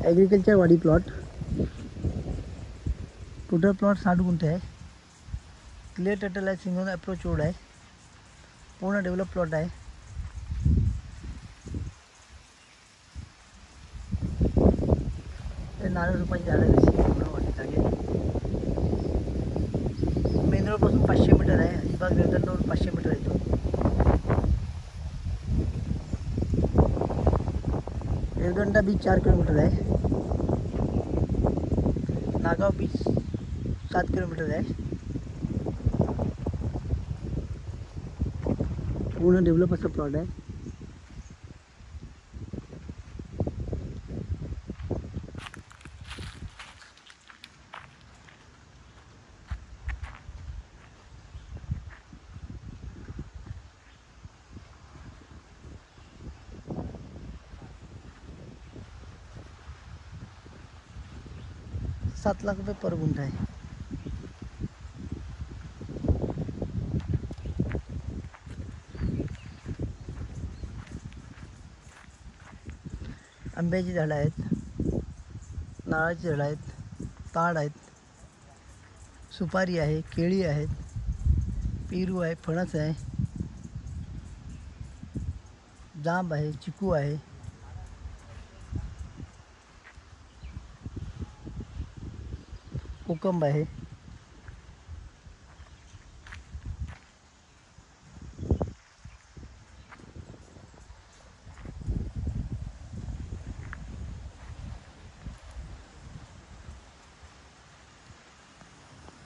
Agriculture वाडी plot. Total plot 60 गुंठे आहे. क्लिअर टायटल आहे. सिंगल अप्रोच रोड आहे. पूर्ण डेव्हलप प्लॉट आहे. ते नारळ रुपयाची झाडं आहे. पूर्ण वाटी जागे. मेन रोडपासून 500 मीटर आहे. अलिबाग रेल्वे रोड 500 मीटर येतो. रेवदंडा बीच 4 किलोमीटर आहे. नागाव बीच 7 किलोमीटर आहे. पूर्ण डेव्हलप असं प्लॉट आहे. ₹7,00,000 पर गुंठा आहे. आंब्याची झाडं आहेत. नारळाची झाडं आहेत. ताड आहेत. सुपारी आहे. केळी आहेत. पेरू आहे. फणस आहे. जांब आहे. चिकू आहे. कोकंब आहे.